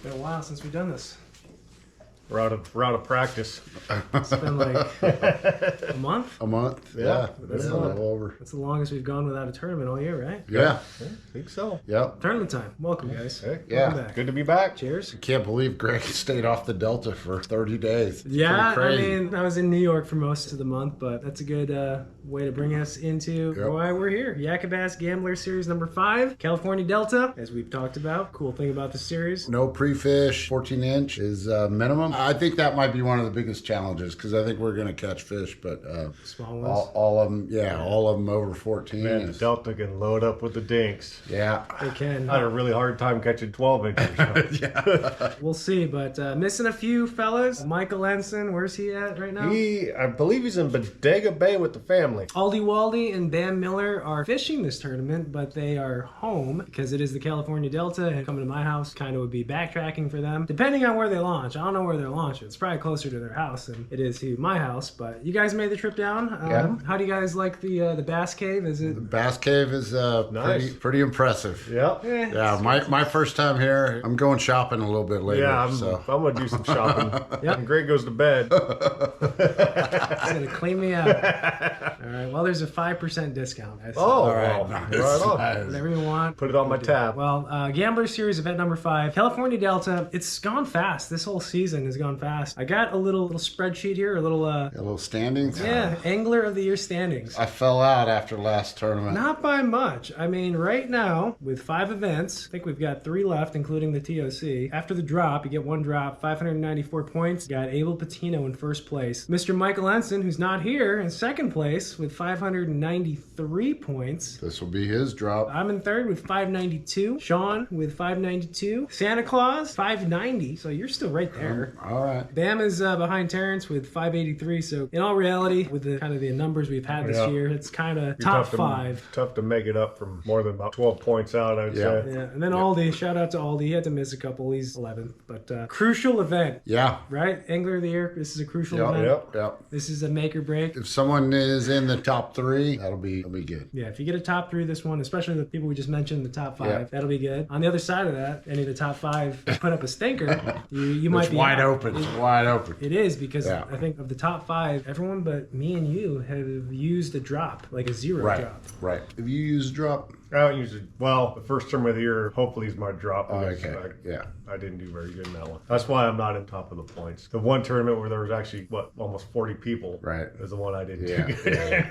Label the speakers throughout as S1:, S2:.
S1: Been a while since we've done this.
S2: We're out of practice.
S1: It's been like a month.
S3: A month?
S2: Yeah,
S3: That's a little over.
S1: That's the longest we've gone without a tournament all year, right?
S3: Yeah.
S2: I think so.
S3: Yep.
S1: Tournament time. Welcome, guys.
S2: Hey,
S3: Yeah.
S1: Welcome back.
S2: good to be back.
S1: Cheers.
S3: Can't believe Greg stayed off the Delta for 30 days. It's
S1: Yeah,
S3: pretty
S1: I
S3: crazy.
S1: mean, I was in New York for most of the month, but that's a good way to bring us into why we're here. Yak-a-Bass Gambler Series number 5, California Delta, as we've talked about. Cool thing about the series.
S3: No pre-fish, 14-inch is minimum. I think that might be one of the biggest challenges because I think we're going to catch fish, but
S1: Small ones.
S3: all of them, all of them over 14.
S2: Man, the
S3: is-
S2: Delta can load up with the dinks.
S3: Yeah.
S1: They can.
S2: I had a really hard time catching 12 inches. So.
S1: We'll see, but missing a few fellas. Michael Ensign, where's he at right now?
S2: I believe he's in Bodega Bay with the family.
S1: Aldi Waldy and Bam Miller are fishing this tournament, but they are home because it is the California Delta, and coming to my house kind of would be backtracking for them, depending on where they launch. I don't know where they're launching. It's probably closer to their house than it is to my house, but you guys made the trip down.
S3: Yeah.
S1: How do you guys like the Bass Cave? Is it?
S3: Bass Cave is
S2: Nice.
S3: pretty impressive.
S2: Yep.
S3: Yeah, my first time here. I'm going shopping a little bit later.
S2: Yeah, I'm going to do some shopping.
S1: Yep.
S2: And Greg goes to bed.
S1: It's gonna clean me out. All right. Well, there's a 5% discount.
S2: All
S3: right.
S2: right.
S3: Nice.
S2: Right on.
S3: Nice.
S1: Whatever you want.
S2: Put it on my tab.
S1: Well, Gambler Series event number 5, California Delta. It's gone fast. This whole season has gone fast. I got a little spreadsheet here, a little
S3: A little standings.
S1: Angler of the Year standings.
S3: I fell out after last tournament.
S1: Not by much. I mean, right now, with 5 events, I think we've got 3 left, including the TOC. After the drop, you get 1 drop, 594 points. You got Abel Patino in first place. Mr. Michael Ensign, who's not here, in second place with 593 points.
S3: This will be his drop.
S1: I'm in third with 592. Sean with 592. Santa Claus, 590. So you're still right there.
S3: All right.
S1: Bam is behind Terrence with 583. So in all reality, with the kind of the numbers we've had this year, it's kind of top 5.
S2: Tough to make it up from more than about 12 points out, I would say.
S1: Yeah, and then Aldi, shout out to Aldi. He had to miss a couple. He's 11th, but crucial event,
S3: Yeah.
S1: right? Angler of the Year. This is a crucial
S3: Yep.
S1: event.
S3: Yep.
S1: This is a make or break.
S3: If someone is in the top 3, that'll be good.
S1: Yeah, if you get a top 3 this one, especially the people we just mentioned, the top 5,
S3: Yeah.
S1: that'll be good. On the other side of that, any of the top 5 put up a stinker, you might
S3: It's
S1: be
S3: wide
S1: out.
S3: open. It's wide open.
S1: It is because
S3: Yeah.
S1: I think of the top 5, everyone but me and you have used a drop, like a 0
S3: Right.
S1: drop.
S3: Right. If you use drop,
S2: I don't usually, well, the first tournament of the year, hopefully, is my drop. because
S3: okay. Yeah.
S2: I didn't do very good in that one. That's why I'm not in top of the points. The one tournament where there was actually, almost 40 people.
S3: Right.
S2: Is the one I didn't
S3: Yeah,
S2: do good in.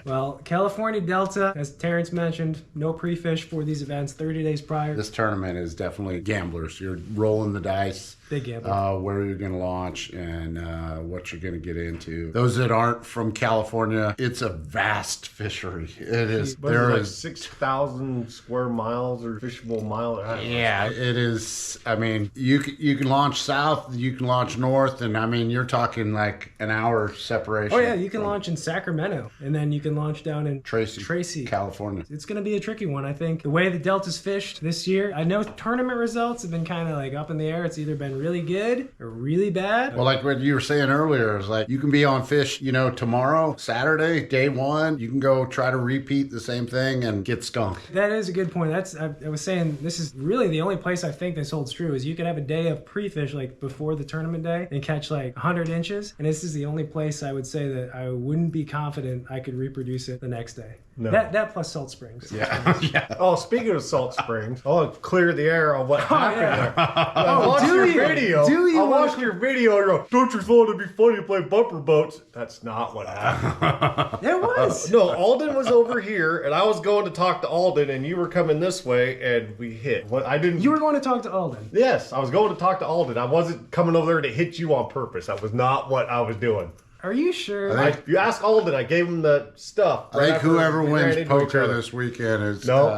S1: Well, California Delta, as Terrence mentioned, no pre-fish for these events 30 days prior.
S3: This tournament is definitely gamblers. You're rolling the dice.
S1: Big gamble.
S3: Where you're going to launch and what you're going to get into. Those that aren't from California, it's a vast fishery. It is.
S2: But
S3: There
S2: it's like
S3: is.
S2: 6,000 square miles or fishable miles. I don't know.
S3: Yeah, it is. I mean, you can launch south, you can launch north, and I mean, you're talking like an hour separation.
S1: Oh yeah, you can launch in Sacramento, and then you can launch down in
S3: Tracy, California.
S1: It's going to be a tricky one, I think. The way the Delta's fished this year, I know tournament results have been kind of like up in the air. It's either been really good or really bad.
S3: Well, like what you were saying earlier, is like you can be on fish, tomorrow, Saturday, day 1. You can go try to repeat the same thing and get skunked.
S1: That is a good point. I was saying this is really the only place I think this holds true is you could have a day of pre-fish like before the tournament day and catch like 100 inches. And this is the only place I would say that I wouldn't be confident I could reproduce it the next day.
S2: No.
S1: That plus Salt Springs.
S3: Yeah.
S2: Oh, speaking of Salt Springs, I'll clear the air on what happened
S1: yeah.
S2: there. I watched
S1: do
S2: your
S1: you?
S2: video.
S1: Do you
S2: I
S1: wanna-
S2: watched your video and go, don't you thought it'd be funny to play bumper boats? That's not what happened.
S1: It was.
S2: No, Alden was over here, and I was going to talk to Alden, and you were coming this way, and we hit. What I didn't.
S1: You were going to talk to Alden.
S2: Yes, I was going to talk to Alden. I wasn't coming over there to hit you on purpose. That was not what I was doing.
S1: Are you sure?
S2: You asked Alden. I gave him the stuff.
S3: I think
S2: after
S3: whoever
S2: we ran
S3: wins
S2: into each
S3: poker
S2: other.
S3: this weekend is
S2: No.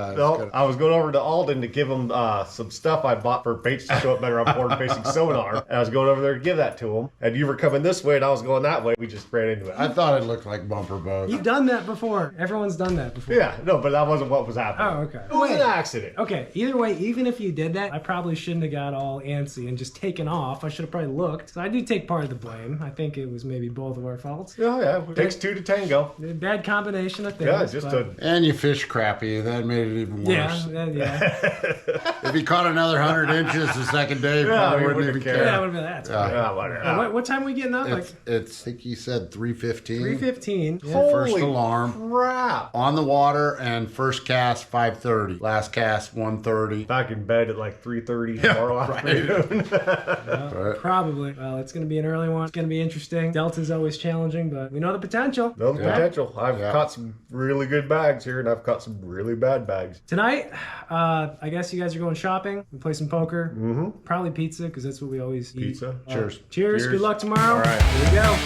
S2: I was going over to Alden to give him some stuff I bought for baits to show up better on forward facing sonar. And I was going over there to give that to him. And you were coming this way, and I was going that way. We just ran into it.
S3: I thought it looked like bumper boat.
S1: You've done that before. Everyone's done that before.
S2: Yeah, no, but that wasn't what was happening.
S1: Oh, okay.
S2: It was an accident.
S1: Okay, either way, even if you did that, I probably shouldn't have got all antsy and just taken off. I should have probably looked. So I do take part of the blame. I think it was maybe both both of our faults.
S2: Oh, yeah. It takes two to tango.
S1: Bad combination of things.
S2: Yeah, just
S1: but...
S3: And you fish crappy. That made it even worse.
S1: Yeah.
S3: If he caught another 100 inches the second day, probably wouldn't even care.
S1: Yeah, it would have been that.
S2: Yeah, whatever.
S1: What time are we getting up?
S3: It's I think he said 3:15.
S1: 3:15. Yeah.
S3: First alarm.
S2: Crap.
S3: On the water, and first cast 5:30. Last cast 1:30.
S2: Back in bed at like 3:30 tomorrow afternoon.
S3: Right.
S1: Probably. Well, it's going to be an early one. It's going to be interesting. Delta's always challenging, but we know the potential.
S2: No potential. I've caught some really good bags here, and I've caught some really bad bags.
S1: Tonight, I guess you guys are going shopping. We play some poker.
S2: Mm-hmm.
S1: Probably pizza, because that's what we always eat.
S2: Pizza.
S3: Cheers.
S1: Cheers. Good luck tomorrow.
S2: All right.
S1: Here we go.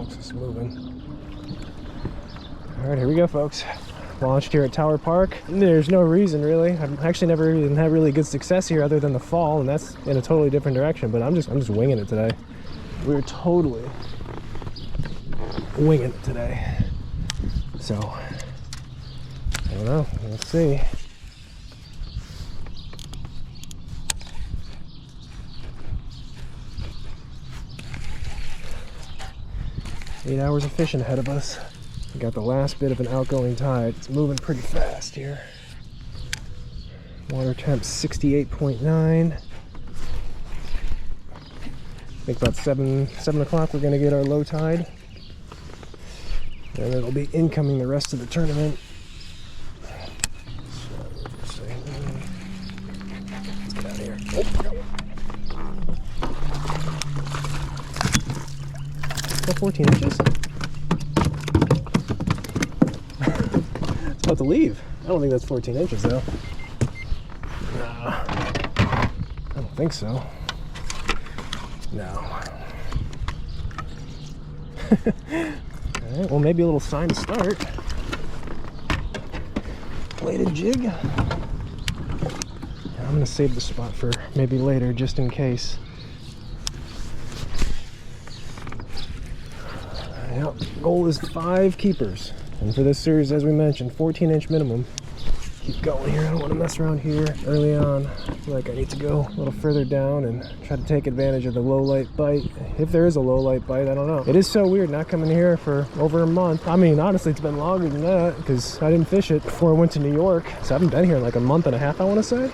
S1: 'cause it's moving. All right, here we go, folks. Launched here at Tower Park. There's no reason really. I've actually never even had really good success here other than the fall, and that's in a totally different direction. But I'm just winging it today. We're totally winging it today. So I don't know. We'll see. Eight hours of fishing ahead of us. We got the last bit of an outgoing tide. It's moving pretty fast here. Water temp 68.9. I think about 7 o'clock we're gonna get our low tide. And it'll be incoming the rest of the tournament. So, let's get out of here. Oh, 14 inches? It's about to leave. I don't think that's 14 inches though. I don't think so. No. Alright, well maybe a little sign to start. Bladed jig. I'm gonna save the spot for maybe later just in case. Yep, goal is 5 keepers. And for this series, as we mentioned, 14-inch minimum. Keep going here. I don't want to mess around here early on. I feel like I need to go a little further down and try to take advantage of the low light bite. If there is a low light bite, I don't know. It is so weird not coming here for over a month. I mean, honestly, it's been longer than that because I didn't fish it before I went to New York. So I haven't been here in like a month and a half, I want to say.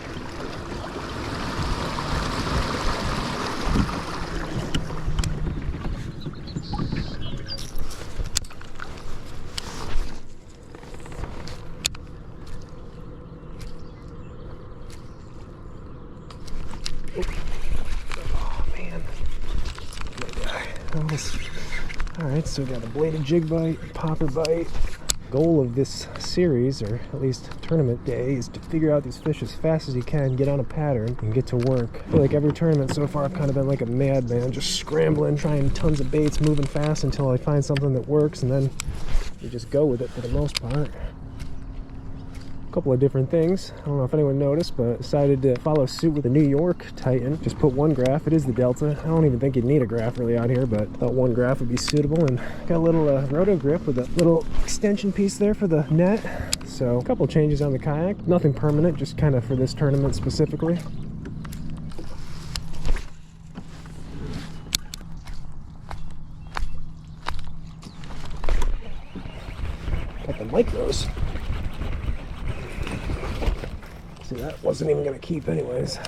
S1: Alright, so we got a bladed jig bite, popper bite. Goal of this series, or at least tournament day, is to figure out these fish as fast as you can, get on a pattern, and get to work. I feel like every tournament so far I've kind of been like a madman, just scrambling, trying tons of baits, moving fast until I find something that works, and then you just go with it for the most part. Couple of different things. I don't know if anyone noticed, but decided to follow suit with the New York Titan. Just put one graph. It is the Delta. I don't even think you'd need a graph really out here, but thought one graph would be suitable. And got a little roto grip with a little extension piece there for the net. So a couple changes on the kayak. Nothing permanent, just kind of for this tournament specifically. Got the micros. That wasn't even going to keep anyways.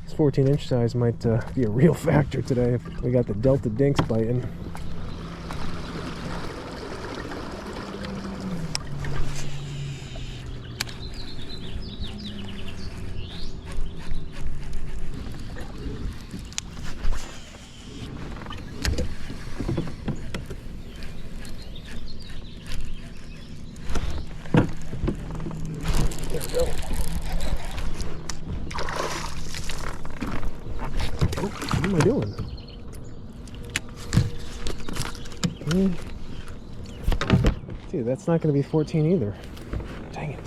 S1: This 14-inch size might be a real factor today if we got the Delta dinks biting. doing? Dude, that's not going to be 14 either. Dang it.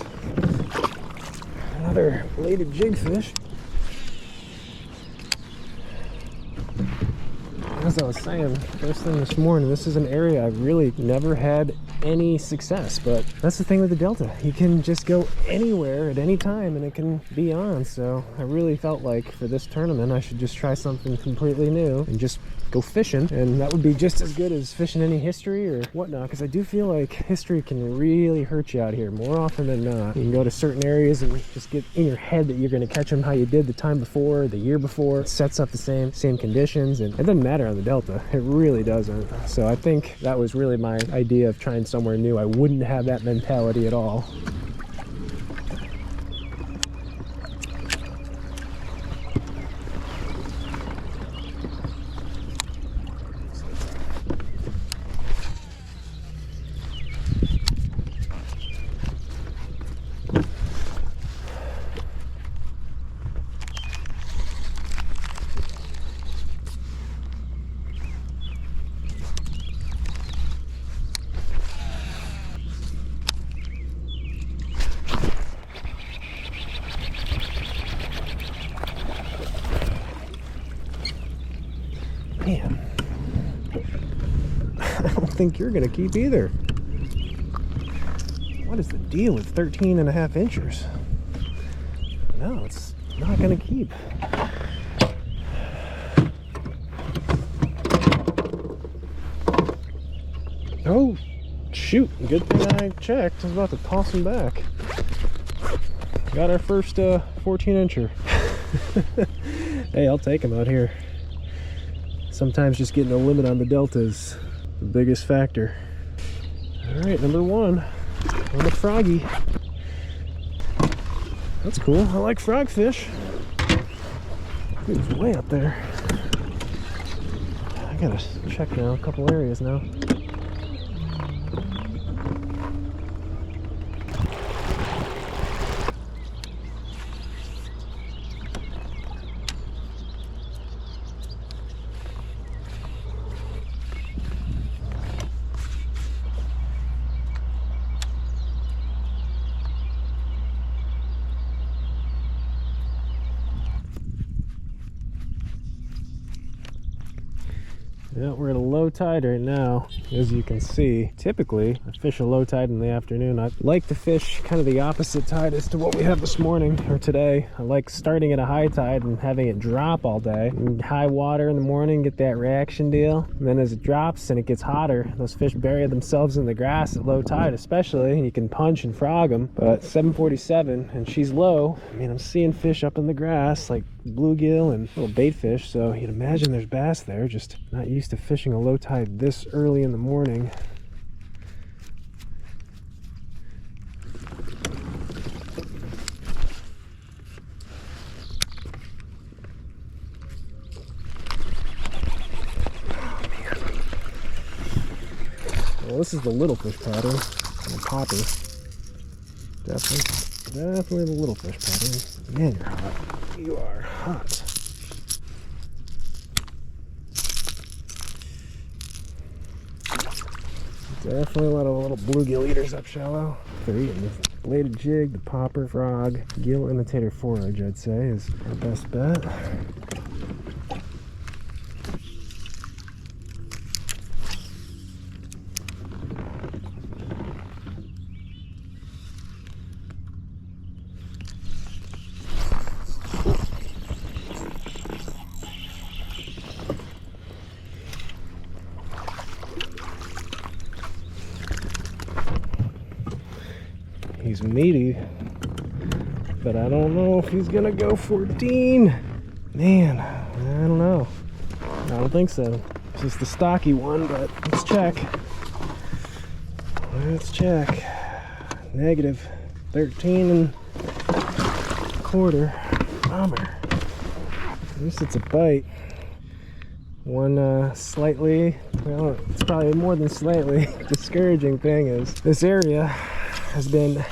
S1: Another bladed jigfish. As I was saying first thing this morning, this is an area I've really never had any success, but that's the thing with the Delta. You can just go anywhere at any time and it can be on. So I really felt like for this tournament I should just try something completely new and just go fishing, and that would be just as good as fishing any history or whatnot, because I do feel like history can really hurt you out here more often than not. You can go to certain areas and just get in your head that you're going to catch them how you did the time before, the year before. It sets up the same conditions, and it doesn't matter on the Delta. It really doesn't. So I think that was really my idea of trying somewhere new. I wouldn't have that mentality at all. Man, I don't think you're gonna keep either. What is the deal with 13.5 inchers? No, it's not gonna keep. Oh, shoot, good thing I checked. I was about to toss him back. Got our first 14 incher. Hey, I'll take him out here. Sometimes just getting a limit on the Delta is the biggest factor. All right, number one on the froggy. That's cool. I like frogfish. Dude, it's way up there. I gotta check now, a couple areas now. Yeah, we're at a low tide right now, as you can see. Typically, I fish a low tide in the afternoon. I like to fish kind of the opposite tide as to what we have this morning or today. I like starting at a high tide and having it drop all day. And high water in the morning, get that reaction deal. And then as it drops and it gets hotter, those fish bury themselves in the grass at low tide especially, and you can punch and frog them. But 747, and she's low. I mean, I'm seeing fish up in the grass, like bluegill and little bait fish, so you'd imagine there's bass there, just not used to fishing a low tide this early in the morning. Well, this is the little fish pattern, the popper. Definitely the little fish pattern. Man, you're hot. You are hot. Definitely a lot of little bluegill eaters up shallow. They're eating the bladed jig, the popper, frog, gill imitator forage, I'd say, is our best bet. He's meaty, but I don't know if he's gonna go 14. Man, I don't know. I don't think so. It's just the stocky one, but let's check. Let's check. Negative 13.25. Bummer. At least it's a bite. One slightly, well, it's probably more than slightly discouraging thing is this area has been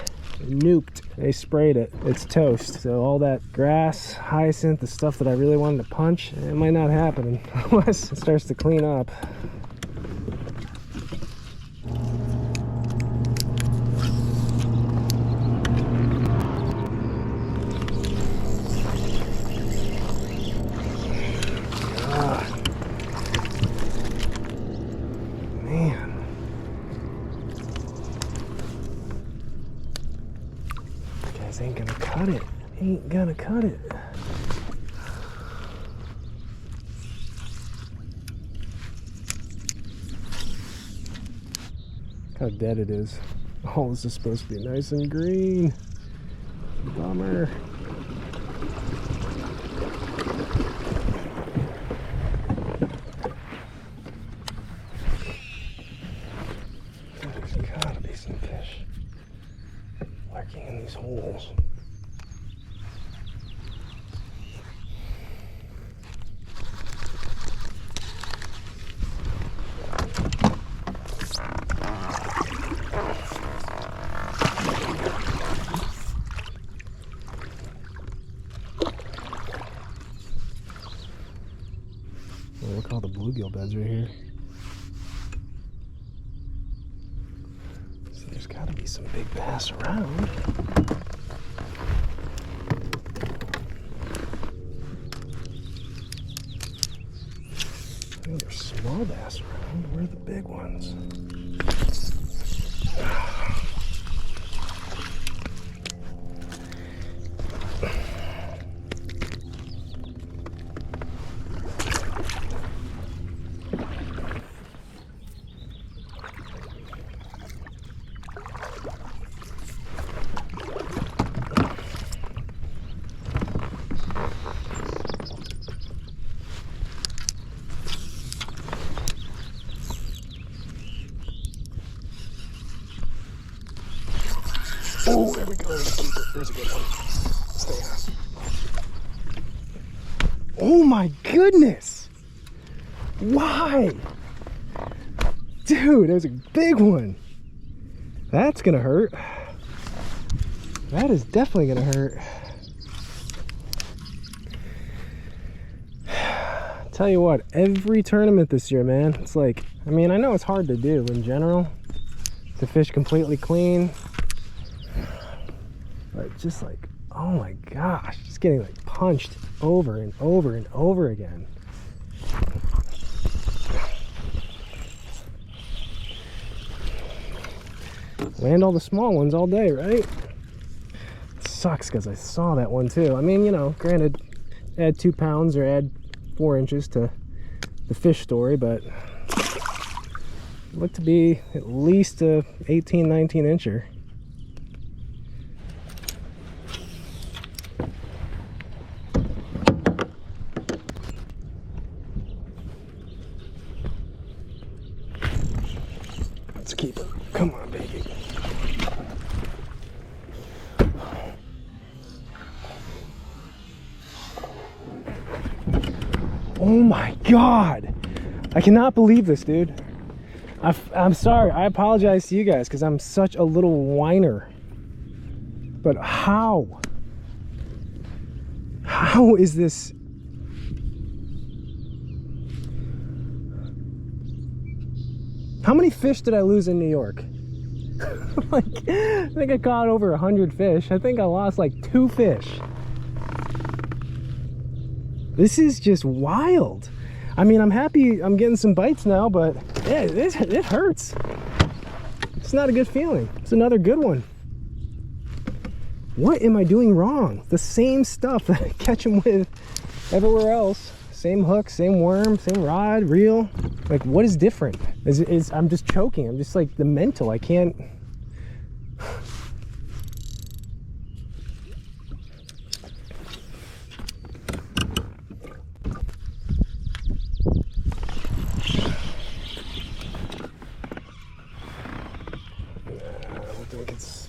S1: nuked. They sprayed it. It's toast. So all that grass, hyacinth, the stuff that I really wanted to punch, it might not happen unless it starts to clean up. Ain't gonna cut it. Ain't gonna cut it. Look how dead it is. Oh, this is supposed to be nice and green. Bummer. There's gotta be some fish lurking in these holes. Oh, look at all the bluegill beds right here. So there's gotta be some big bass around. Oh, there's small bass around. Where are the big ones? Oh, there we go. There's a keeper. There's a good one. Stay on. Oh my goodness! Why? Dude, there's a big one. That's gonna hurt. That is definitely gonna hurt. Tell you what, every tournament this year, man, it's like, I mean, I know it's hard to do in general, to fish completely clean. But just like, oh my gosh, just getting like punched over and over and over again. Land all the small ones all day, right? It sucks because I saw that one too. I mean, you know, granted, add 2 pounds or add 4 inches to the fish story, but it looked to be at least a 18, 19 incher. Let's keep her. Come on, baby. Oh my God. I cannot believe this, dude. I'm sorry. I apologize to you guys because I'm such a little whiner. But how? How is this? How many fish did I lose in New York? Like, I think I caught over 100 fish. I think I lost like 2 fish. This is just wild. I mean, I'm happy I'm getting some bites now, but yeah, it hurts. It's not a good feeling. It's another good one. What am I doing wrong? The same stuff that I catch them with everywhere else. Same hook, same worm, same rod, reel. Like, what is different? I'm just choking. I'm just like the mental. I can't. I think it's.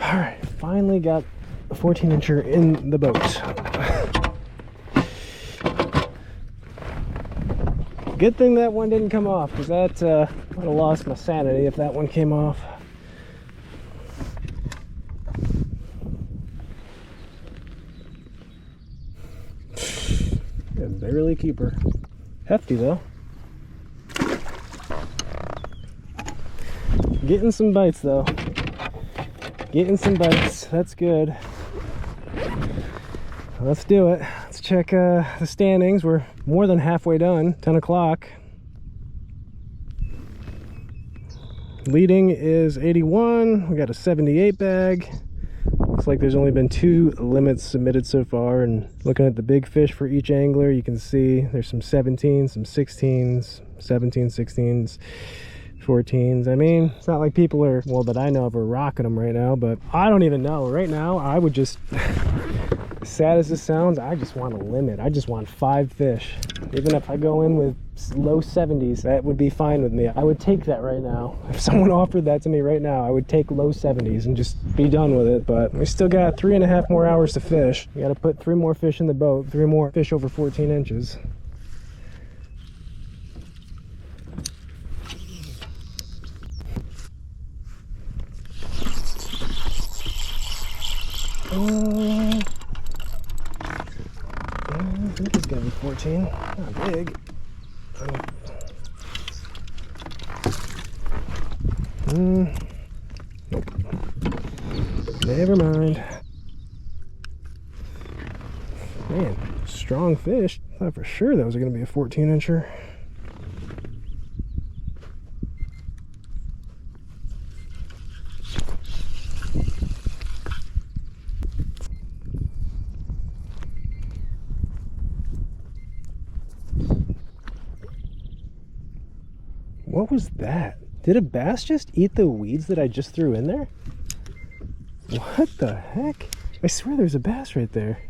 S1: All right, finally got a 14-incher in the boat. Good thing that one didn't come off, because that would have lost my sanity if that one came off. Yeah, barely keep her. Hefty though. Getting some bites though. Getting some bites. That's good. Let's do it. Let's check the standings. We're more than halfway done. 10 o'clock. Leading is 81. We got a 78 bag. Looks like there's only been 2 limits submitted so far. And looking at the big fish for each angler, you can see there's some 17s, some 16s, 17s, 16s. 14s. I mean, it's not like people are, well, that I know of, are rocking them right now, but I don't even know. Right now, I would just, as sad as this sounds, I just want a limit. I just want 5 fish. Even if I go in with low 70s, that would be fine with me. I would take that right now. If someone offered that to me right now, I would take low 70s and just be done with it. But we still got 3.5 more hours to fish. We got to put 3 more fish in the boat, 3 more fish over 14 inches. I think it's gonna be 14. Not big. Nope. Never mind. Man, strong fish. I thought for sure that was gonna be a 14-incher. What was that? Did a bass just eat the weeds that I just threw in there? What the heck? I swear there's a bass right there.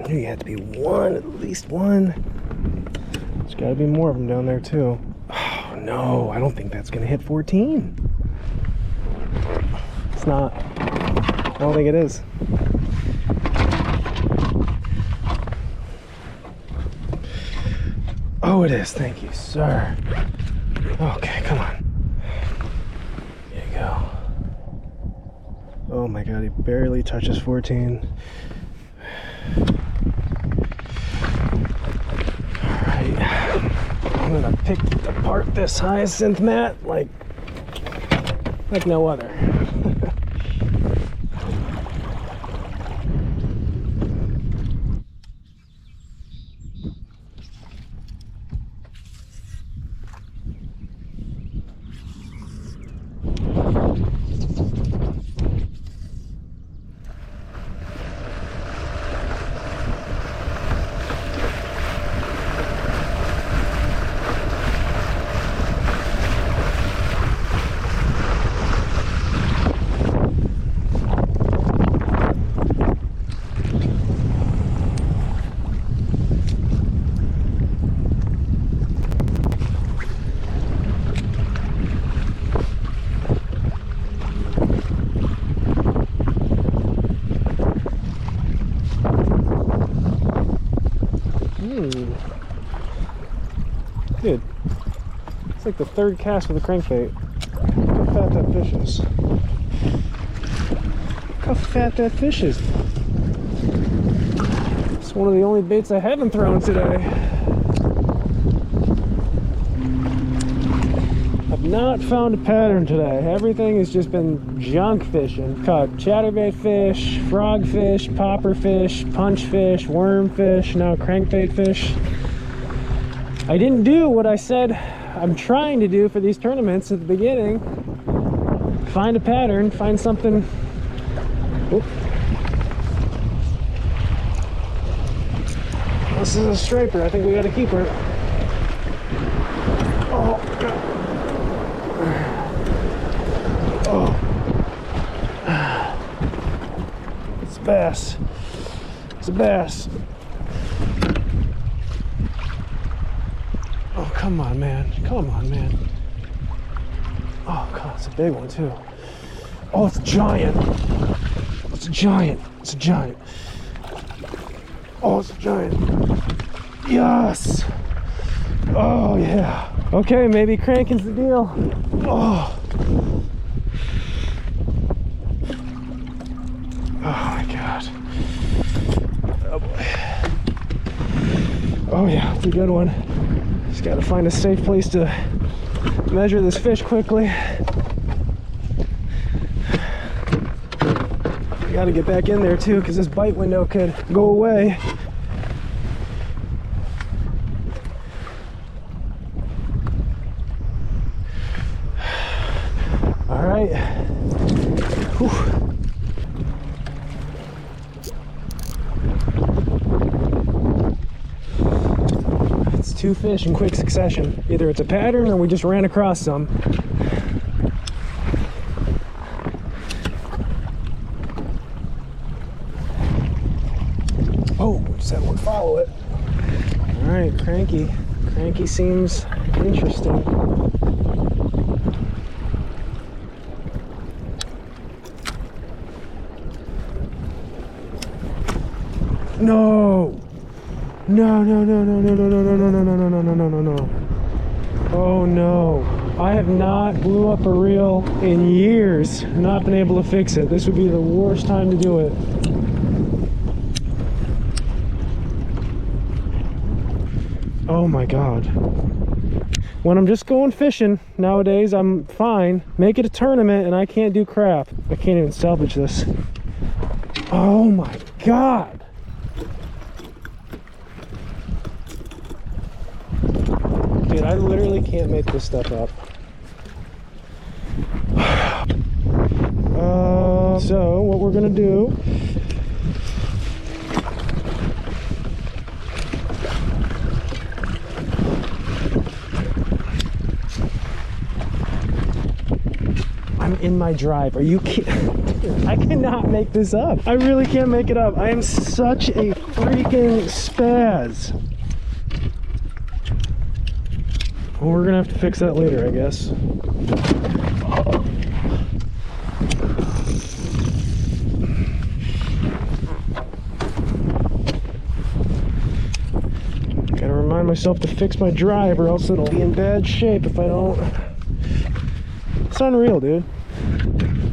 S1: You had to be one, at least one. There's got to be more of them down there too. Oh no, I don't think that's gonna hit 14. It's not. I don't think it is. Oh, it is. Thank you, sir. Okay, come on. There you go. Oh my god, he barely touches 14. I'm gonna pick apart this hyacinth mat like no other. Dude, it's like the 3rd cast with a crankbait. Look how fat that fish is. Look how fat that fish is. It's one of the only baits I haven't thrown today. I've not found a pattern today. Everything has just been junk fishing. Caught chatterbait fish, frog fish, popper fish, punch fish, worm fish, now crankbait fish. I didn't do what I said I'm trying to do for these tournaments at the beginning. Find a pattern, find something. Oop. This is a striper. I think we got to keep her. Oh, God. Oh. It's a bass. It's a bass. Oh, come on, man. Come on, man. Oh, God, it's a big one, too. Oh, it's a giant. It's a giant. It's a giant. Oh, it's a giant. Yes. Oh, yeah. Okay, maybe cranking's the deal. Oh. Oh, my God. Oh, boy. Oh, yeah, it's a good one. Just got to find a safe place to measure this fish quickly. Got to get back in there too, because this bite window could go away. All right. Whew. It's 2 fish in quick succession. Either it's a pattern or we just ran across some. Oh, just had one follow it. All right, cranky. Cranky seems interesting. No! No, no, no, no, no, no, no, no, no, no, no, no, no, no, no, no. Oh no. I have not blew up a reel in years, not been able to fix it. This would be the worst time to do it. Oh my God. When I'm just going fishing nowadays, I'm fine. Make it a tournament and I can't do crap. I can't even salvage this. Oh my God. Dude, I literally can't make this stuff up. So what we're gonna do in my drive. Are you kidding? I cannot make this up. I really can't make it up. I am such a freaking spaz. Well, we're gonna have to fix that later, I guess. Gotta remind myself to fix my drive or else it'll be in bad shape if I don't. It's unreal, dude.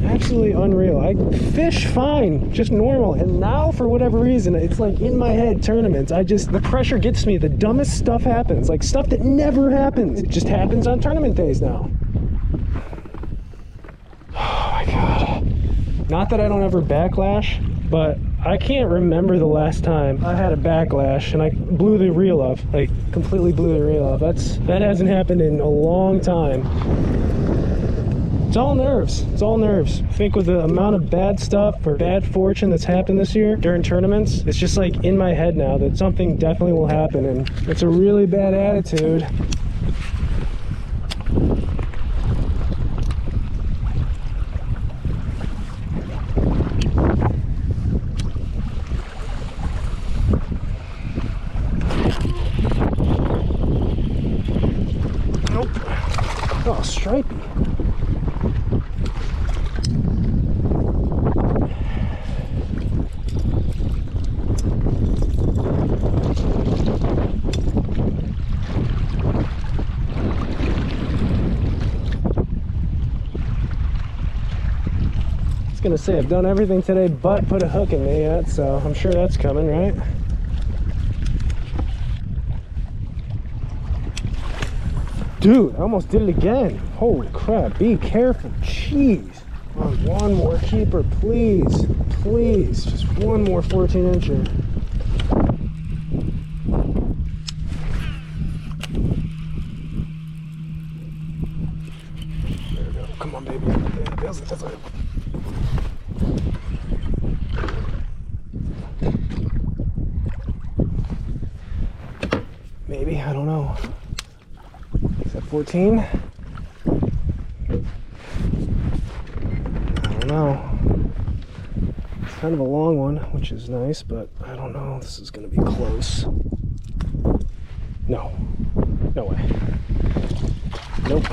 S1: Absolutely unreal. I fish fine, just normal, and now for whatever reason it's like in my head tournaments, the pressure gets me. The dumbest stuff happens, like stuff that never happens. It just happens on tournament days now. Oh my God. Not that I don't ever backlash, but I can't remember the last time I had a backlash and I blew the reel off, like completely blew the reel off. That hasn't happened in a long time. It's all nerves. It's all nerves. I think with the amount of bad stuff or bad fortune that's happened this year during tournaments, it's just like in my head now that something definitely will happen, and it's a really bad attitude. Nope. Oh, stripey. Gonna say I've done everything today but put a hook in me yet, so I'm sure that's coming, right? Dude, I almost did it again. Holy crap, be careful. Jeez. Come on, one more keeper, please. Please, just one more 14-incher. There we go. Come on, baby. That's it. 14. I don't know. It's kind of a long one, which is nice, but I don't know. This is going to be close. No. No way. Nope.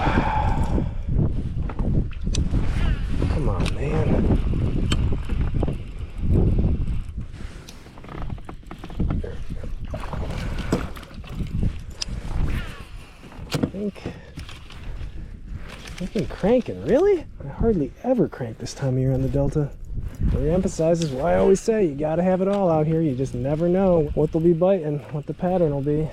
S1: Come on, man. I've been cranking, really? I hardly ever crank this time of year on the Delta. Re-emphasizes why I always say you gotta have it all out here. You just never know what they'll be biting, what the pattern will be.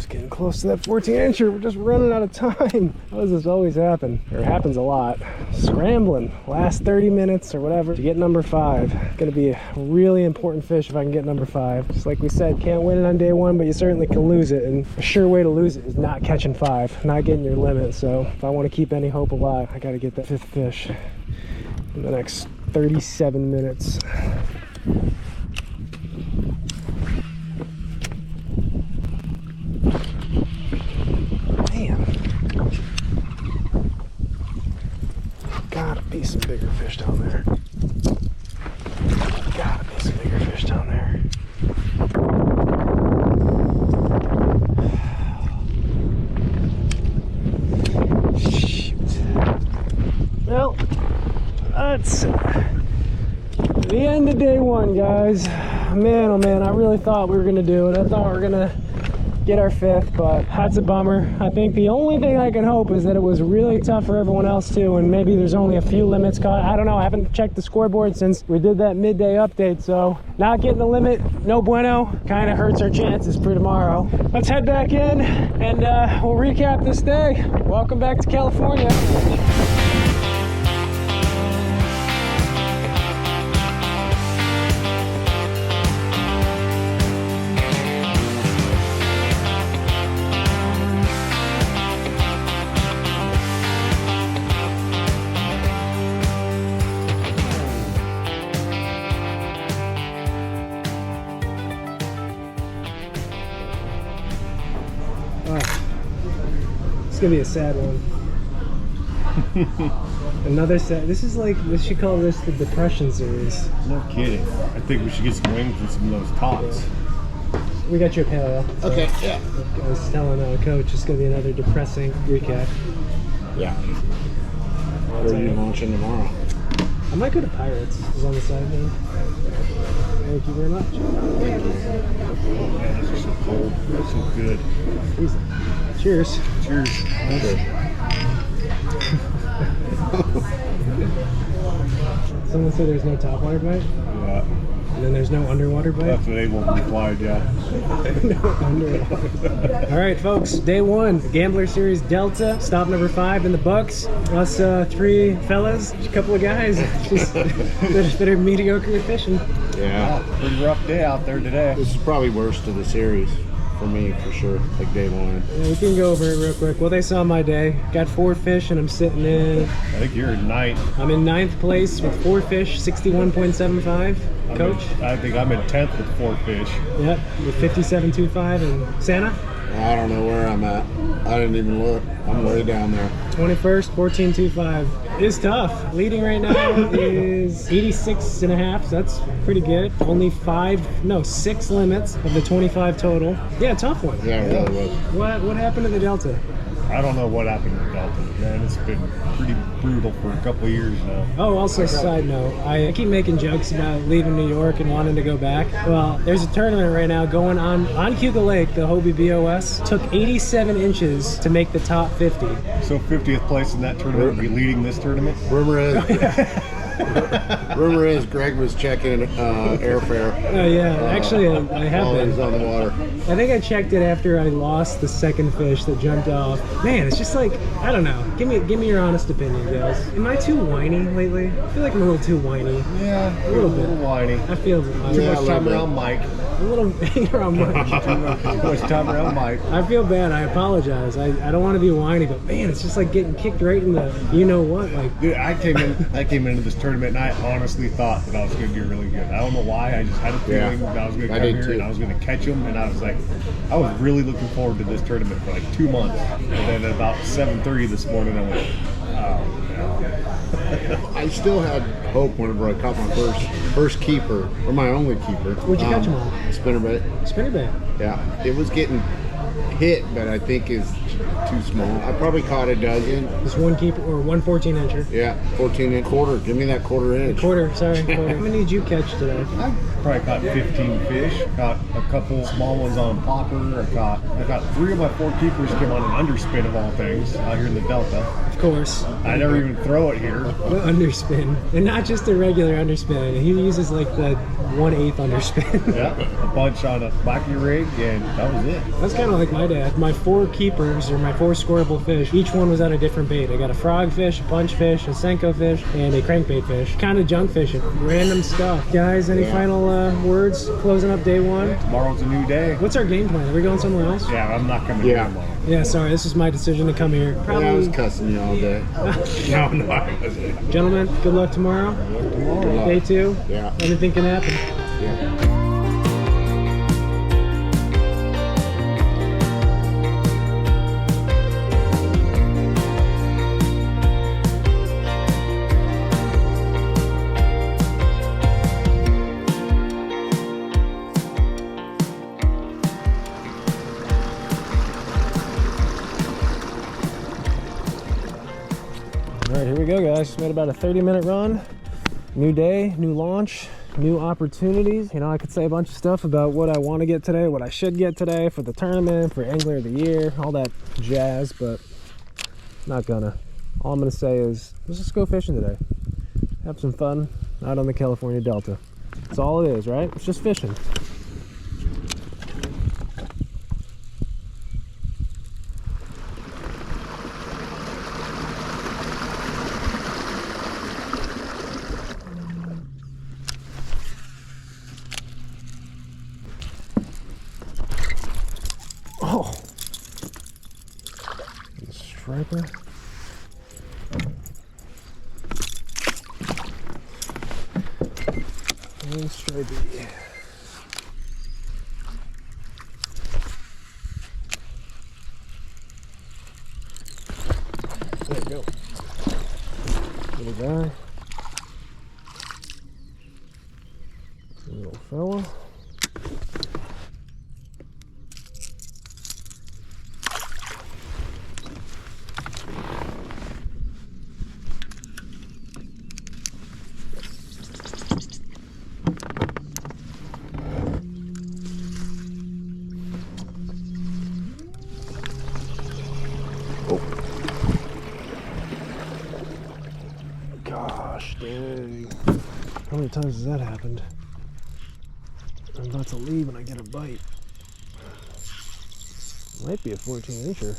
S1: Getting close to that 14-incher. We're just running out of time. How does this always happen? Or it happens a lot. Scrambling last 30 minutes or whatever to get number 5. It's gonna be a really important fish if I can get number 5. Just like we said, can't win it on day 1, but you certainly can lose it. And a sure way to lose it is not catching 5, not getting your limit. So if I want to keep any hope alive, I gotta get that 5th fish in the next 37 minutes. Gotta be some bigger fish down there. Gotta be some bigger fish down there. Shoot. Well, that's the end of day 1, guys. Man, oh man, I really thought we were gonna do it. I thought we were gonna get our 5th, but that's a bummer. I think the only thing I can hope is that it was really tough for everyone else too, and maybe there's only a few limits caught. I don't know, I haven't checked the scoreboard since we did that midday update, so not getting the limit, no bueno. Kind of hurts our chances for tomorrow. Let's head back in and we'll recap this day. Welcome back to California. It's gonna be a sad one. Another sad. This is like, we should call this the depression series.
S2: No kidding. I think we should get some wings and some of those tots.
S1: We got your paleo. So
S3: Okay, yeah.
S1: I was telling Coach it's gonna be another depressing recap.
S3: Yeah. Where are you launching tomorrow?
S1: I might go to Pirates. Is on the side there. Thank you very much.
S2: Man, this is so cold. It's so good.
S1: Freezing. Cheers.
S2: Cheers.
S1: Someone said there's no topwater bite,
S2: Yeah.
S1: and then there's no underwater bite.
S2: That's what Abel replied, yeah.
S1: No underwater. All right, folks. Day 1, Gambler Series Delta. Stop number 5 in the books. Us 3 fellas, just a couple of guys, just that are mediocre at fishing.
S3: Yeah.
S2: Pretty rough day out there today.
S3: This is probably worst of the series for me, for sure. Like day 1.
S1: Yeah, we can go over it real quick. Well, they saw my day. Got 4 fish, and I'm sitting in.
S2: I think you're in 9th.
S1: I'm in 9th place with 4 fish, 61.75. Coach?
S2: I think I'm in 10th with 4 fish.
S1: Yep, with 57.25. And Santa?
S3: I don't know where I'm at. I didn't even look. I'm way down there.
S1: 21st, 14.25. It's tough. Leading right now is 86.5, so that's pretty good. Only 6 limits of the 25 total. Yeah, tough one.
S3: Yeah, it really was.
S1: What happened to the Delta?
S2: I don't know what happened to Delta, man. It's been pretty brutal for a couple of years now.
S1: Oh, also, side note, I keep making jokes about leaving New York and wanting to go back. Well, there's a tournament right now going on Cuba Lake, the Hobie BOS. Took 87 inches to make the top 50.
S2: So 50th place in that tournament will be leading this tournament?
S3: Rumor is, Rumor is Greg was checking airfare
S1: Oh yeah, actually I have
S3: while he was
S1: been.
S3: on the water.
S1: I think I checked it after I lost the second fish that jumped off. Man, it's just like, I don't know. Give me your honest opinion, guys. Am I too whiny lately? I feel like I'm a little too whiny.
S2: Yeah,
S1: A little bit.
S2: whiny.
S1: I feel
S2: Too
S3: Yeah,
S2: much
S3: a
S2: time
S3: little
S2: around Mike.
S1: a little around my.
S2: Too much time around Mike.
S1: I feel bad. I apologize. I don't want to be whiny, but man, it's just like getting kicked right in the you know what. Like,
S4: Dude, I came into this tournament and I honestly thought that I was going to do really good. I don't know why. I just had a feeling that I was going to
S3: I
S4: come
S3: did
S4: here
S3: too.
S4: and I was going to catch them. And I was like, I was really looking forward to this tournament for like 2 months. And then at about 7:30 this morning, I went, oh no.
S3: I still had hope whenever I caught my first keeper, or my only keeper.
S1: Where'd you catch him on?
S3: Spinnerbait.
S1: spinnerbait.
S3: Yeah, it was getting hit, but I think is too small. I probably caught a dozen.
S1: This one keeper or 114 incher.
S3: Yeah, 14 inch quarter. Give me that quarter inch.
S1: Quarter, sorry. Quarter. How many did you catch today?
S4: I probably caught 15 fish. Caught a couple small ones on popper. I got 3 of my 4 keepers came on an underspin of all things out here in the Delta.
S1: Of course.
S4: I never even throw it here.
S1: The underspin. And not just a regular underspin. He uses like the 1/8 underspin.
S4: Yeah, a bunch on a blackie rig, and that was it.
S1: That's kind of like my dad. My 4 keepers, or my 4 scoreable fish, each one was on a different bait. I got a frog fish, a punch fish, a Senko fish, and a crankbait fish. Kind of junk fishing. Random stuff. Guys, any final words closing up day 1?
S4: Tomorrow's a new day.
S1: What's our game plan? Are we going somewhere else?
S4: Yeah, I'm not coming
S3: Yeah.
S4: here tomorrow.
S1: Yeah, sorry. This was my decision to come here.
S3: Yeah, I
S1: Probably.
S3: was cussing you all day.
S4: No, I wasn't.
S1: Gentlemen, good luck tomorrow.
S3: Good luck.
S1: Day 2.
S3: Yeah.
S1: Anything can happen.
S3: Yeah.
S1: All right, here we go, guys. Just made about a 30-minute run. New day, new launch, new opportunities. You know, I could say a bunch of stuff about what I want to get today, what I should get today for the tournament, for Angler of the Year, all that jazz, but not gonna. All I'm gonna say is, let's just go fishing today. Have some fun out on the California Delta. That's all it is, right? It's just fishing. Oh, striper. And stripey. There we go. Little guy. Little fella. Gosh dang. How many times has that happened? I'm about to leave and I get a bite. Might be a 14 incher.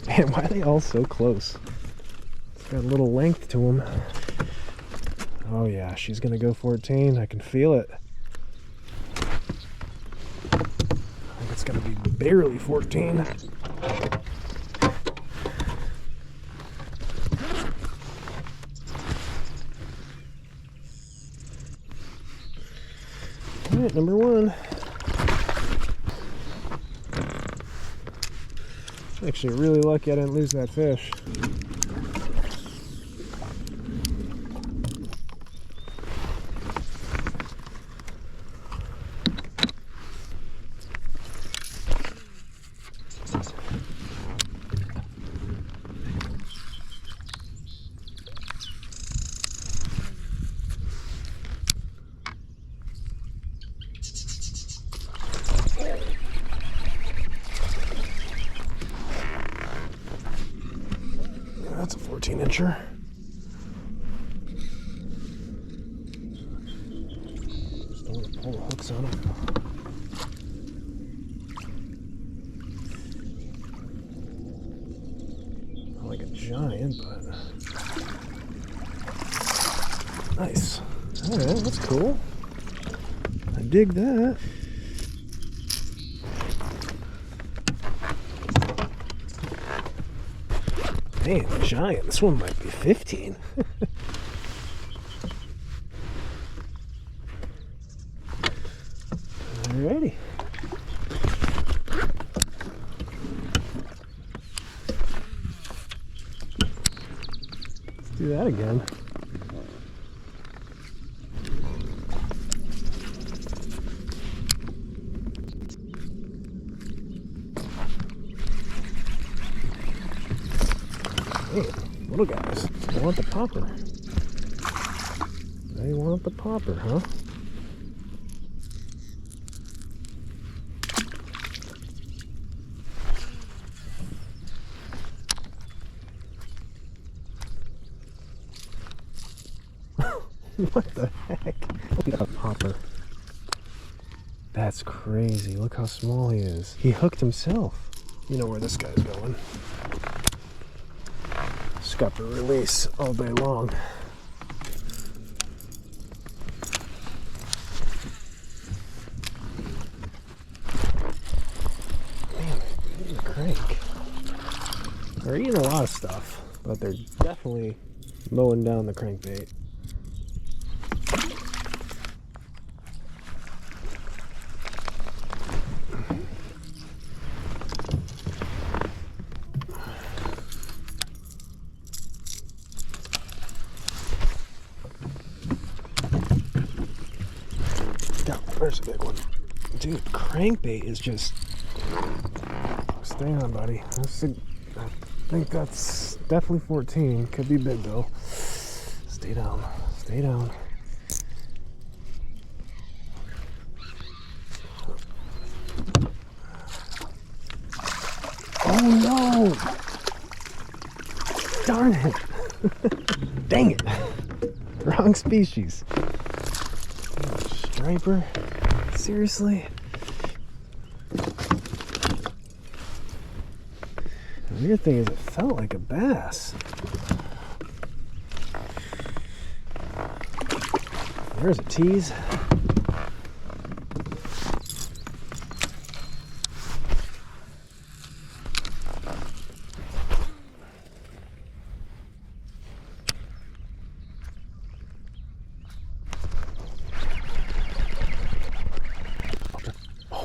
S1: Man, why are they all so close? It's got a little length to them. Oh yeah, she's gonna go 14. I can feel it. I think it's gonna be barely 14. All right, number 1. Actually, really lucky I didn't lose that fish. That's a 14-incher. Just don't want to pull the hooks on them. Not like a giant, but nice. All right, that's cool. I dig that. Man, giant. This one might be 15. Alrighty. Let's do that again. Little guys, they want the popper. They want the popper, huh? What the heck? Look at that popper. That's crazy. Look how small he is. He hooked himself. You know where this guy's going. Scupper release all day long. Man, they're eating a crank. They're eating a lot of stuff, but they're definitely mowing down the crankbait. There's a big one. Dude, crankbait is just... Stay on, buddy. I think that's definitely 14. Could be big, though. Stay down. Stay down. Oh, no! Darn it! Dang it! Wrong species. Striper? Seriously? The weird thing is it felt like a bass. There's a tease.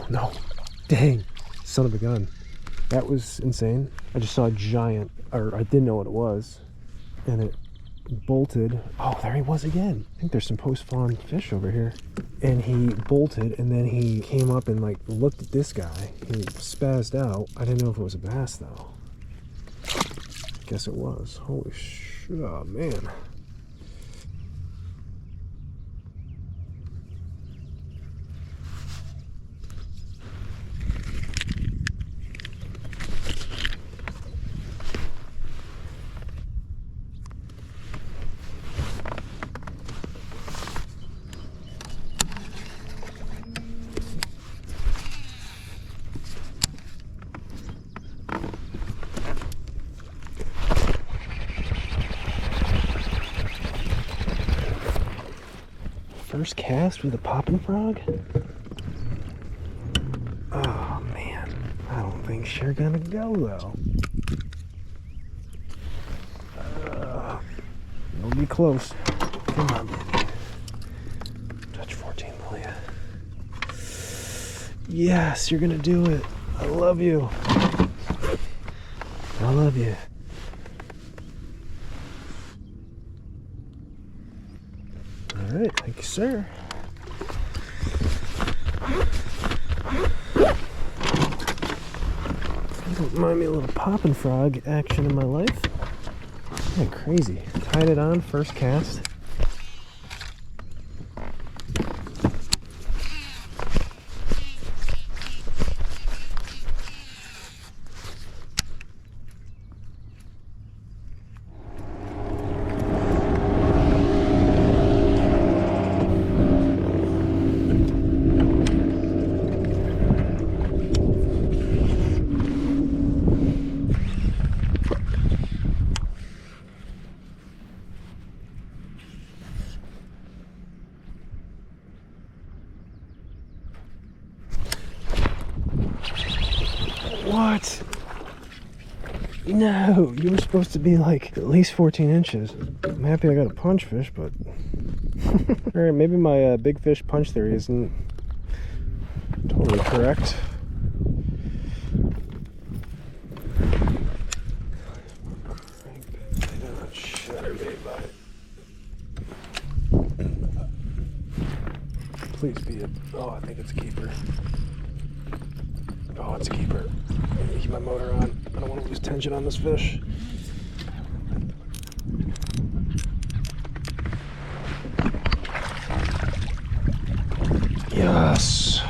S1: No. Dang. Son of a gun. That was insane. I just saw a giant, or I didn't know what it was, and it bolted. Oh, there he was again. I think there's some post-spawn fish over here. And he bolted, and then he came up and like looked at this guy. He spazzed out. I didn't know if it was a bass though. Guess it was. Holy shit, oh, man. First cast with a poppin' frog? Oh man, I don't think she's gonna go though. It'll be close. Come on, baby. Touch 14, will ya? Yes, you're gonna do it. I love you. I love you. All right, thank you, sir. You don't mind me a little poppin' frog action in my life? Man, crazy. Tied it on, first cast. No, you were supposed to be like at least 14 inches. I'm happy I got a punch fish, but all right, maybe my big fish punch theory isn't totally correct. Please be it. Oh, I think it's a keeper. Oh, it's a keeper. Keep my motor on. I don't want to lose tension on this fish. Yes.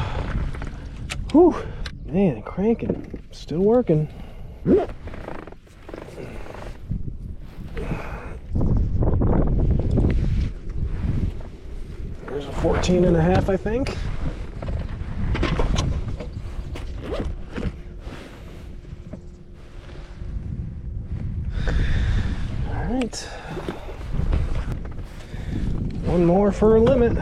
S1: Whew. Man, cranking. Still working. There's a 14 and a half, I think. All right. One more for a limit.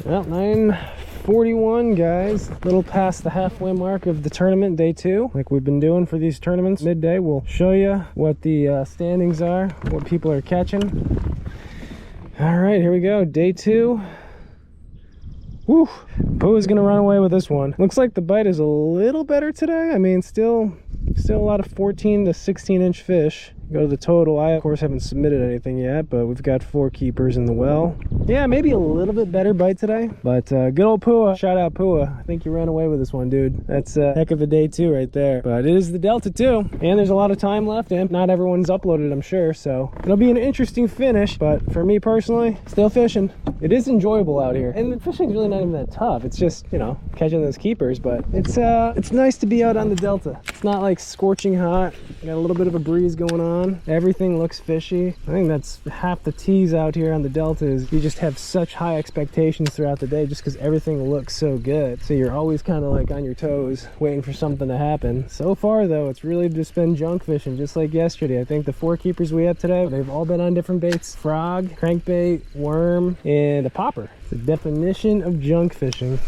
S1: Well, 9:41, guys. A little past the halfway mark of the tournament, day 2. Like we've been doing for these tournaments. Midday, we'll show you what the standings are, what people are catching. All right, here we go. Day 2. Woo! Pooh is gonna run away with this one. Looks like the bite is a little better today. I mean, still a lot of 14 to 16 inch fish. Go to the total. I, of course, haven't submitted anything yet, but we've got 4 keepers in the well. Yeah, maybe a little bit better bite today, but good old Pua. Shout out Pua. I think you ran away with this one, dude. That's a heck of a day 2 right there. But it is the Delta 2, and there's a lot of time left, and not everyone's uploaded, I'm sure, so it'll be an interesting finish. But for me personally, still fishing. It is enjoyable out here, and the fishing's really not even that tough. It's just, you know, catching those keepers. But it's nice to be out on the Delta. It's not like scorching hot. Got a little bit of a breeze going on. Everything looks fishy. I think that's half the tease out here on the Delta, is you just have such high expectations throughout the day just because everything looks so good. So you're always kind of like on your toes waiting for something to happen. So far though, it's really just been junk fishing, just like yesterday. I think the 4 keepers we have today, they've all been on different baits: frog, crankbait, worm, and a popper. It's the definition of junk fishing.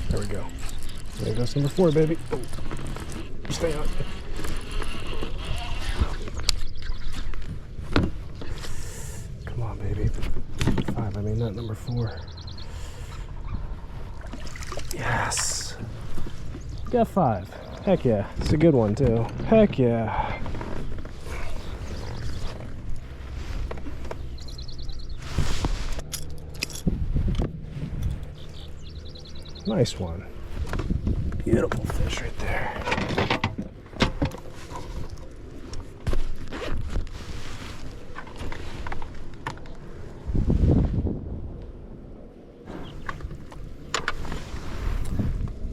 S1: There we go. There goes number 4, baby. Oh. Stay on. Come on, baby. 5, I mean, not number 4. Yes. Got 5. Heck yeah. It's a good one, too. Heck yeah. Nice one. Beautiful fish right there.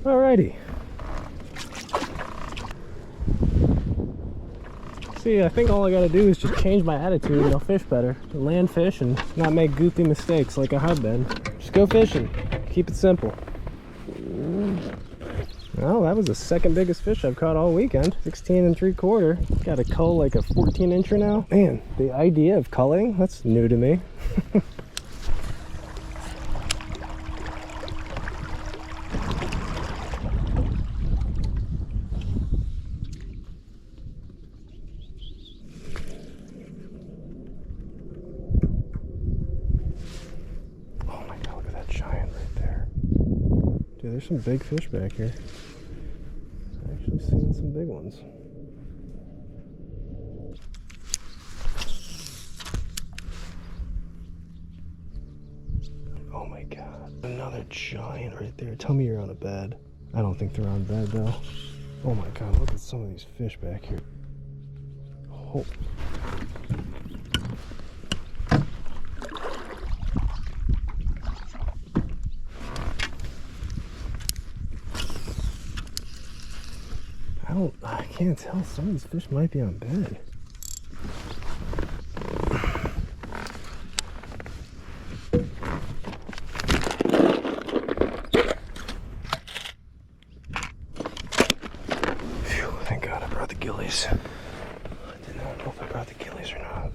S1: Alrighty. See, I think all I gotta do is just change my attitude and I'll fish better. Land fish and not make goofy mistakes like I have been. Just go fishing. Keep it simple. Well, that was the second biggest fish I've caught all weekend. 16 3/4. Got a cull like a 14 incher now. Man, the idea of culling, that's new to me. Oh my God, look at that giant right there. Dude, there's some big fish back here. Actually seen some big ones. Oh my God, another giant right there. Tell me you're on a bed. I don't think they're on bed though. Oh my God, look at some of these fish back here. Oh. I can't tell. Some of these fish might be on bed. Phew, thank God I brought the gillies. I did not know if I brought the gillies or not.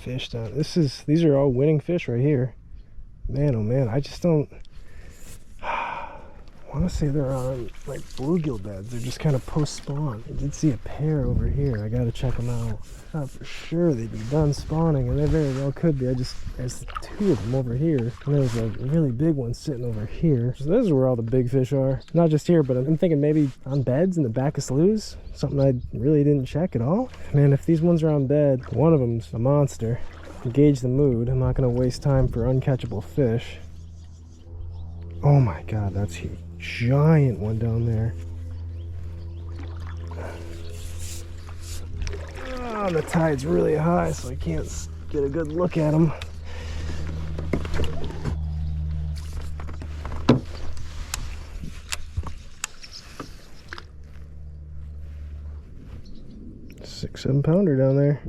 S1: fish down. These are all winning fish right here. Man, oh man, I just don't want to say they're on like bluegill beds. They're just kind of post-spawn. I did see a pair over here. I gotta check them out. I thought for sure they'd be done spawning, and they very well could be. There's 2 of them over here, and there's a really big one sitting over here. So this is where all the big fish are. Not just here, but I'm thinking maybe on beds in the back of sloughs. Something I really didn't check at all. Man, if these ones are on bed, one of them's a monster. Gauge the mood. I'm not gonna waste time for uncatchable fish. Oh my god, that's huge. Giant one down there. Oh, the tide's really high, so I can't get a good look at them. Six, 7 pounder down there.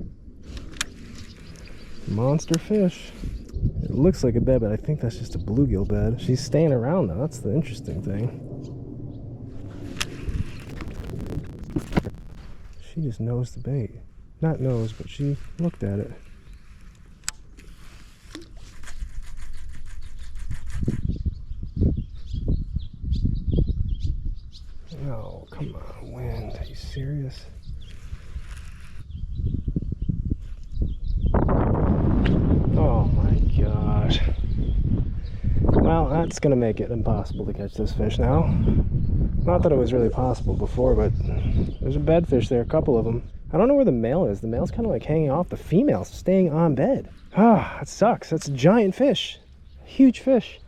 S1: Monster fish. It looks like a bed, but I think that's just a bluegill bed. She's staying around though. That's the interesting thing. She just knows the bait. Not knows, but she looked at it. Oh, come on, wind. Are you serious? Oh my gosh. Well, that's gonna make it impossible to catch this fish now. Not that it was really possible before, but there's a bedfish there, a couple of them. I don't know where the male is. The male's kind of like hanging off. The female's staying on bed. Ah, that sucks. That's a giant fish. Huge fish.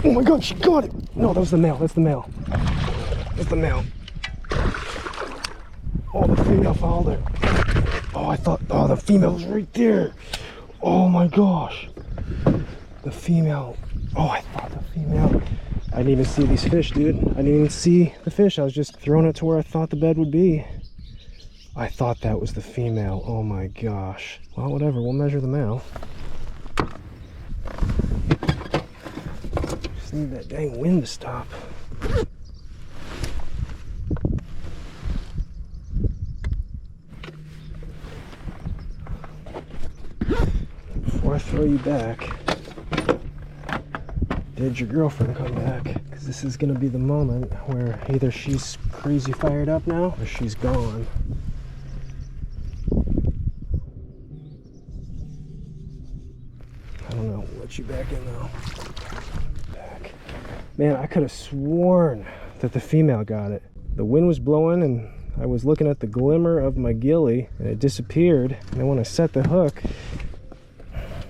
S1: Oh my god, she got it! No, that was the male. That's the male. That's the male. Oh, the female fouled her. Oh, I thought, oh, the female was right there. Oh my gosh. The female. Oh, I thought the female. I didn't even see these fish, dude. I didn't even see the fish. I was just throwing it to where I thought the bed would be. I thought that was the female. Oh my gosh. Well, whatever. We'll measure the male. Just need that dang wind to stop. Before I throw you back, did your girlfriend come back? Because this is going to be the moment where either she's crazy fired up now or she's gone. I don't know. We'll let you back in though. Back. Man, I could have sworn that the female got it. The wind was blowing and I was looking at the glimmer of my gilly and it disappeared. And then when I set the hook,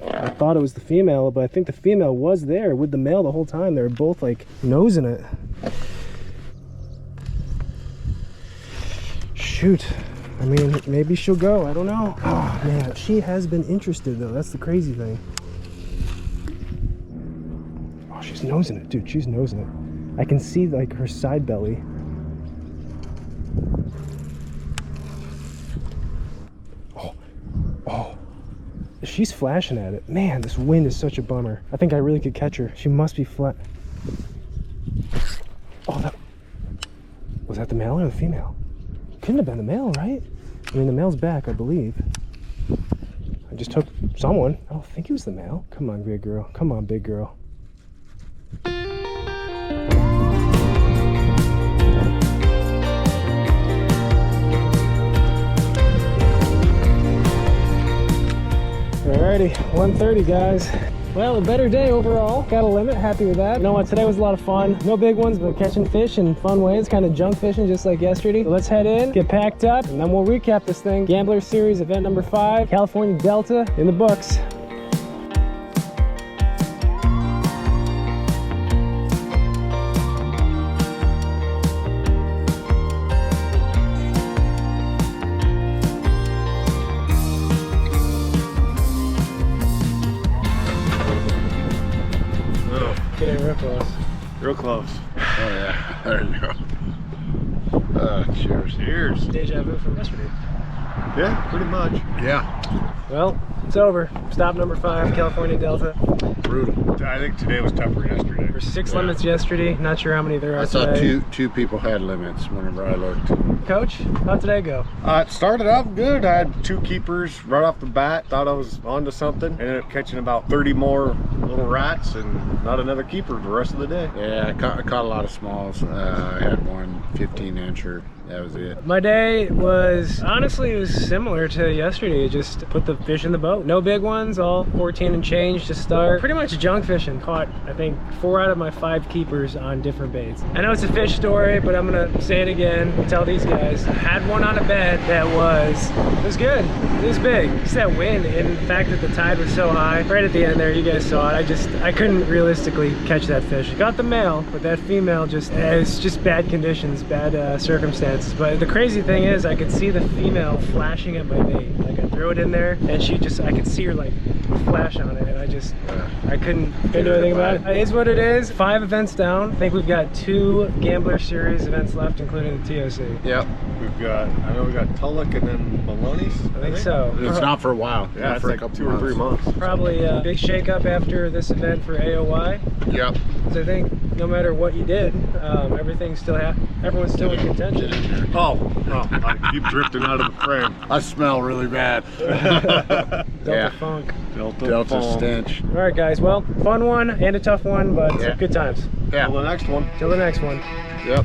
S1: I thought it was the female, but I think the female was there with the male the whole time. They were both like nosing it. Shoot. I mean, maybe she'll go. I don't know. Oh man, she has been interested though. That's the crazy thing. Oh, she's nosing it, dude. She's nosing it. I can see like her side belly. Oh. She's flashing at it. Man, this wind is such a bummer. I think I really could catch her. She must be flat. Oh, was that the male or the female? Couldn't have been the male, right? I mean, the male's back, I believe. I just took someone. I don't think it was the male. Come on, big girl. Come on, big girl. Alrighty, 1:30 guys. Well, a better day overall. Got a limit, happy with that. You know what, today was a lot of fun. No big ones, but catching fish in fun ways, kind of junk fishing just like yesterday. So let's head in, get packed up, and then we'll recap this thing. Gambler Series event number 5, California Delta in the books. Getting real close.
S4: Real close.
S3: Oh yeah, there you go. Cheers.
S2: Cheers.
S1: Deja vu from yesterday.
S2: Yeah, pretty much.
S3: Yeah,
S1: Well, it's over. Stop number 5, California Delta.
S3: brutal.
S4: I think today was tougher than yesterday.
S1: There's 6 limits yesterday. Not sure how many there are
S3: I saw
S1: today.
S3: two people had limits whenever I looked.
S1: Coach, how'd today go?
S2: It started off good. I had 2 keepers right off the bat. Thought I was onto something. Ended up catching about 30 more little rats and not another keeper the rest of the day.
S3: Yeah, I caught a lot of smalls. I had one 15-incher. That was it.
S1: My day was, honestly, it was similar to yesterday. Just put the fish in the boat. No big ones, all 14 and change to start. Pretty much junk fishing. Caught, I think, 4 out of my 5 keepers on different baits. I know it's a fish story, but I'm gonna say it again and tell these guys. I had one on a bed that it was good. It was big. It's that wind and the fact that the tide was so high. Right at the end there, you guys saw it. I couldn't realistically catch that fish. Got the male, but that female it's just bad conditions, bad circumstances. But the crazy thing is I could see the female flashing at my bait. Like I threw it in there and I could see her like flash on it, and I couldn't do anything about it. It is what it is. 5 events down. I think we've got 2 Gambler Series events left, including the TOC.
S3: Yep.
S2: I know we got Tulloch and then Maloney's.
S1: I think so.
S3: It's not for a while.
S2: Yeah,
S3: Not
S2: it's
S3: for
S2: like
S3: a couple
S2: 2 or 3 months.
S1: Probably a big shakeup after this event for AOY.
S3: Yep.
S1: Because I think no matter what you did, everyone's still in contention.
S2: Oh, I keep drifting out of the frame.
S3: I smell really bad.
S1: Delta Funk.
S3: Delta
S2: Funk.
S3: stench.
S1: All right, guys. Well, fun one and a tough one, but
S3: Yeah.
S1: good times.
S3: Yeah.
S2: Till the next one.
S1: Till the next one.
S3: Yep.